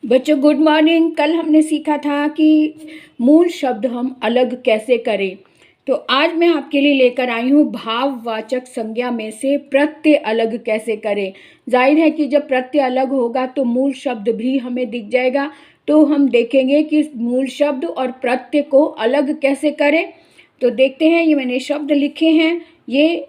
बच्चों good morning. कल हमने सीखा था कि मूल शब्द हम अलग कैसे करें। तो आज मैं आपके लिए लेकर आई हूँ भाववाचक संज्ञा में से प्रत्यय अलग कैसे करें। जाहिर है कि जब प्रत्यय अलग होगा तो मूल शब्द भी हमें दिख जाएगा। तो हम देखेंगे कि मूल शब्द और प्रत्यय को अलग कैसे करें। तो देखते हैं, ये मैंने शब्द लिखे हैं। ये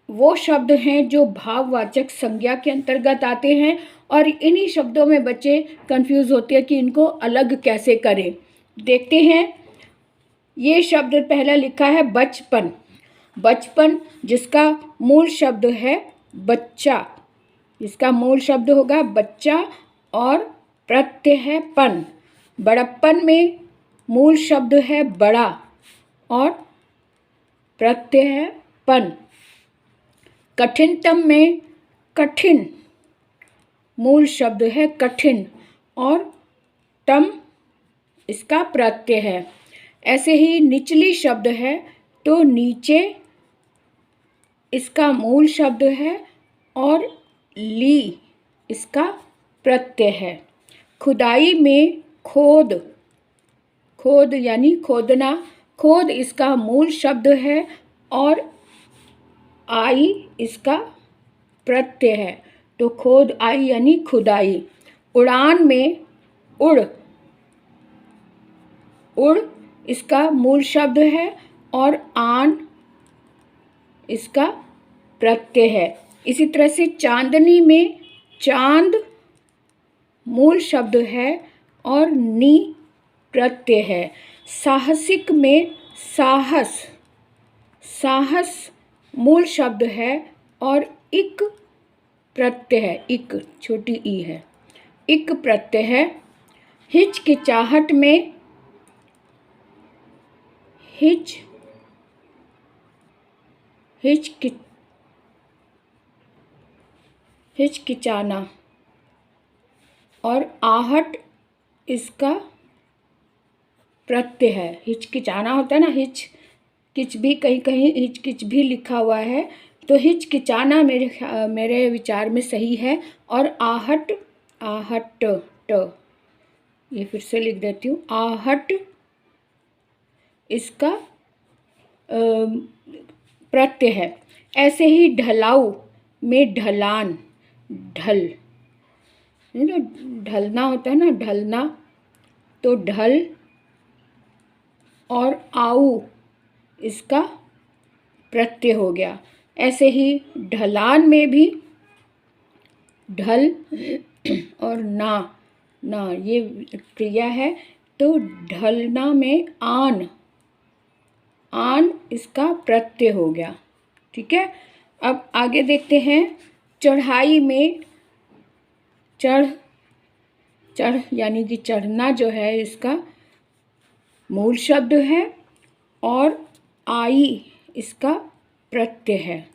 वो शब्द हैं जो भाववाचक संज्ञा के अंतर्गत आते हैं और इन्हीं शब्दों में बच्चे कंफ्यूज होते हैं कि इनको अलग कैसे करें। देखते हैं, ये शब्द पहला लिखा है बचपन। बचपन जिसका मूल शब्द है बच्चा, इसका मूल शब्द होगा बच्चा और प्रत्यय है पन। बड़प्पन में मूल शब्द है बड़ा और प्रत्यय है पन। कठिनतम में कठिन मूल शब्द है कठिन और तम इसका प्रत्यय है। ऐसे ही निचली शब्द है तो नीचे इसका मूल शब्द है और ली इसका प्रत्यय है। खुदाई में खोद, खोद यानी खोदना, खोद इसका मूल शब्द है और आई इसका प्रत्यय है। तो खोद आई यानी खुदाई। उड़ान में उड़, उड़ इसका मूल शब्द है और आन इसका प्रत्यय है। इसी तरह से चांदनी में चांद मूल शब्द है और नी प्रत्यय है। साहसिक में साहस, साहस मूल शब्द है और इक प्रत्यय है, इक छोटी ई है, इक प्रत्यय है। हिचकिचाहट में हिचकिचाना और आहट इसका प्रत्यय है। हिचकिचाना होता है ना, हिचकिच भी कहीं कहीं हिचकिच भी लिखा हुआ है, तो हिचकिचाना मेरे विचार में सही है। और आहट, आहट ट, ये फिर से लिख देती हूँ, आहट इसका प्रत्यय है। ऐसे ही ढलाऊ में ढलान, ढल, ढलना होता है ना, ढलना, तो ढल और आऊ इसका प्रत्यय हो गया। ऐसे ही ढलान में भी ढल और ना, ना ये क्रिया है, तो ढलना में आन, आन इसका प्रत्यय हो गया। ठीक है, अब आगे देखते हैं। चढ़ाई में चढ़, चढ़ यानी कि चढ़ना जो है इसका मूल शब्द है और आई इसका प्रत्यय है।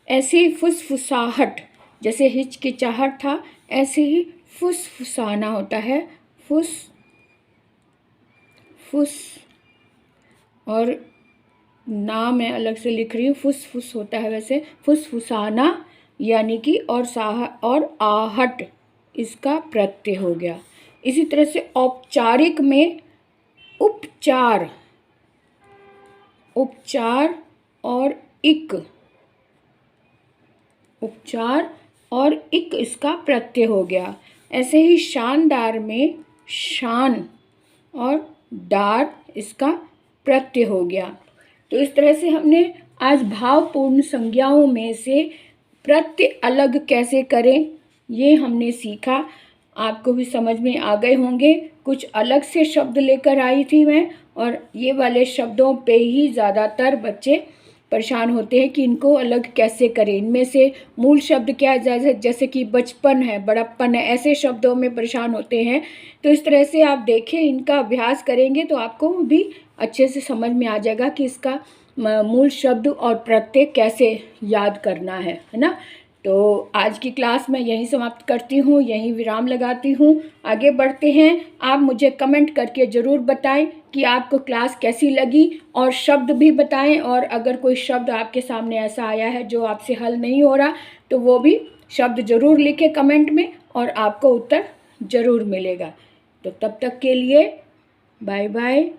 ऐसे ही फुसफुसाहट, जैसे हिचकिचाहट था ऐसे ही फुसफुसाना होता है, फुस फुस, और ना मैं अलग से लिख रही हूँ, फुसफुस होता है वैसे फुसफुसाना यानी कि, और साह और आहट इसका प्रत्यय हो गया। इसी तरह से औपचारिक में उपचार, उपचार और इक, उपचार और इक इसका प्रत्यय हो गया। ऐसे ही शानदार में शान और दार इसका प्रत्यय हो गया। तो इस तरह से हमने आज भावपूर्ण संज्ञाओं में से प्रत्यय अलग कैसे करें ये हमने सीखा। आपको भी समझ में आ गए होंगे। कुछ अलग से शब्द लेकर आई थी मैं, और ये वाले शब्दों पे ही ज़्यादातर बच्चे परेशान होते हैं कि इनको अलग कैसे करें। इनमें से मूल शब्द क्या है, जैसे कि बचपन है, बड़प्पन है, ऐसे शब्दों में परेशान होते हैं। तो इस तरह से आप देखें, इनका अभ्यास करेंगे तो आपको भी अच्छे से समझ में आ जाएगा कि इसका मूल शब्द और प्रत्यय कैसे याद करना है ना। तो आज की क्लास मैं यहीं समाप्त करती हूँ, यहीं विराम लगाती हूँ। आगे बढ़ते हैं। आप मुझे कमेंट करके ज़रूर बताएं कि आपको क्लास कैसी लगी, और शब्द भी बताएं। और अगर कोई शब्द आपके सामने ऐसा आया है जो आपसे हल नहीं हो रहा, तो वो भी शब्द ज़रूर लिखें कमेंट में और आपको उत्तर ज़रूर मिलेगा। तो तब तक के लिए बाय बाय।